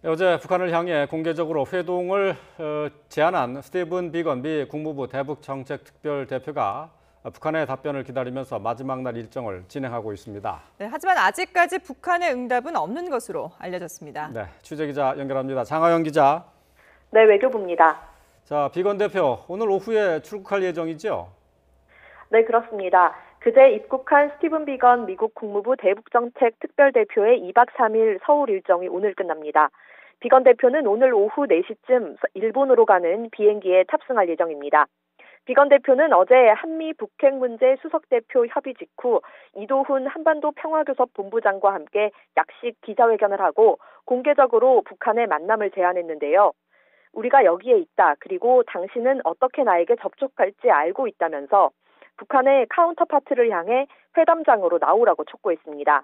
어제 북한을 향해 공개적으로 회동을 제안한 스티븐 비건 미 국무부 대북정책특별대표가 북한의 답변을 기다리면서 마지막 날 일정을 진행하고 있습니다. 네, 하지만 아직까지 북한의 응답은 없는 것으로 알려졌습니다. 네, 취재기자 연결합니다. 장하영 기자. 네, 외교부입니다. 자, 비건 대표, 오늘 오후에 출국할 예정이죠? 네, 그렇습니다. 그제 입국한 스티븐 비건 미국 국무부 대북정책 특별대표의 2박 3일 서울 일정이 오늘 끝납니다. 비건 대표는 오늘 오후 4시쯤 일본으로 가는 비행기에 탑승할 예정입니다. 비건 대표는 어제 한미 북핵 문제 수석대표 협의 직후 이도훈 한반도 평화교섭 본부장과 함께 약식 기자회견을 하고 공개적으로 북한의 만남을 제안했는데요. 우리가 여기에 있다. 그리고 당신은 어떻게 나에게 접촉할지 알고 있다면서 북한의 카운터파트를 향해 회담장으로 나오라고 촉구했습니다.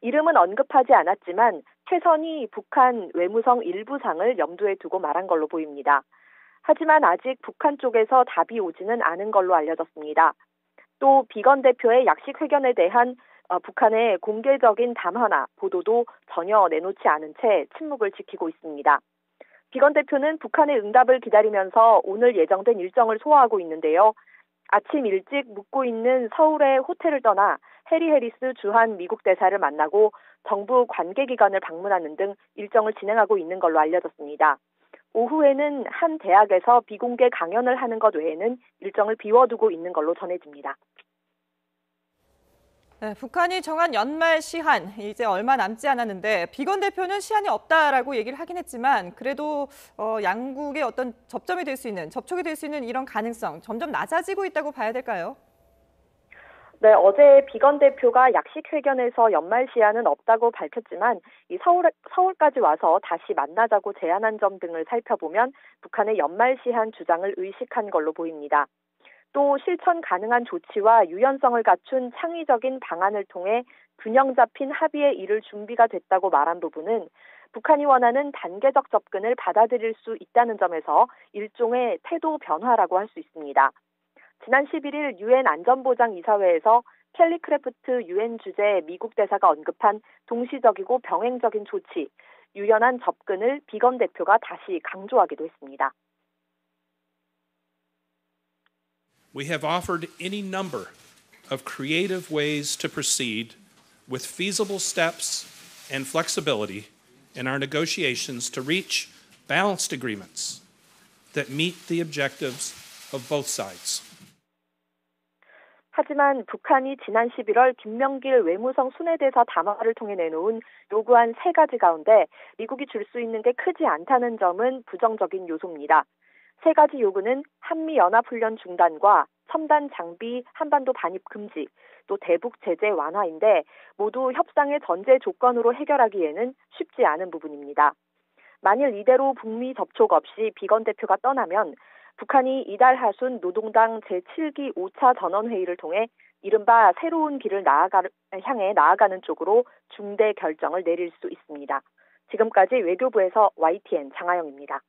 이름은 언급하지 않았지만 최선희 북한 외무성 일부상을 염두에 두고 말한 걸로 보입니다. 하지만 아직 북한 쪽에서 답이 오지는 않은 걸로 알려졌습니다. 또 비건 대표의 약식 회견에 대한 북한의 공개적인 담화나 보도도 전혀 내놓지 않은 채 침묵을 지키고 있습니다. 비건 대표는 북한의 응답을 기다리면서 오늘 예정된 일정을 소화하고 있는데요. 아침 일찍 묵고 있는 서울의 호텔을 떠나 해리 해리스 주한 미국 대사를 만나고 정부 관계기관을 방문하는 등 일정을 진행하고 있는 걸로 알려졌습니다. 오후에는 한 대학에서 비공개 강연을 하는 것 외에는 일정을 비워두고 있는 걸로 전해집니다. 네, 북한이 정한 연말 시한 이제 얼마 남지 않았는데 비건 대표는 시한이 없다라고 얘기를 하긴 했지만 그래도 양국의 어떤 접촉이 될 수 있는 이런 가능성 점점 낮아지고 있다고 봐야 될까요? 네, 어제 비건 대표가 약식 회견에서 연말 시한은 없다고 밝혔지만 서울까지 와서 다시 만나자고 제안한 점 등을 살펴보면 북한의 연말 시한 주장을 의식한 걸로 보입니다. 또 실천 가능한 조치와 유연성을 갖춘 창의적인 방안을 통해 균형 잡힌 합의에 이를 준비가 됐다고 말한 부분은 북한이 원하는 단계적 접근을 받아들일 수 있다는 점에서 일종의 태도 변화라고 할 수 있습니다. 지난 11일 유엔 안전보장이사회에서 켈리 크래프트 유엔 주재 미국 대사가 언급한 동시적이고 병행적인 조치, 유연한 접근을 비건 대표가 다시 강조하기도 했습니다. We have offered any number of creative ways to proceed with feasible steps and flexibility in our negotiations to reach balanced agreements that meet the objectives of both sides. 하지만 북한이 지난 11월 김명길 외무성 순회대사 담화를 통해 내놓은 요구한 3가지 가운데 미국이 줄 수 있는 게 크지 않다는 점은 부정적인 요소입니다. 3가지 요구는 한미연합훈련 중단과 첨단 장비 한반도 반입 금지, 또 대북 제재 완화인데 모두 협상의 전제 조건으로 해결하기에는 쉽지 않은 부분입니다. 만일 이대로 북미 접촉 없이 비건 대표가 떠나면 북한이 이달 하순 노동당 제7기 5차 전원회의를 통해 이른바 새로운 길을 향해 나아가는 쪽으로 중대 결정을 내릴 수 있습니다. 지금까지 외교부에서 YTN 장하영입니다.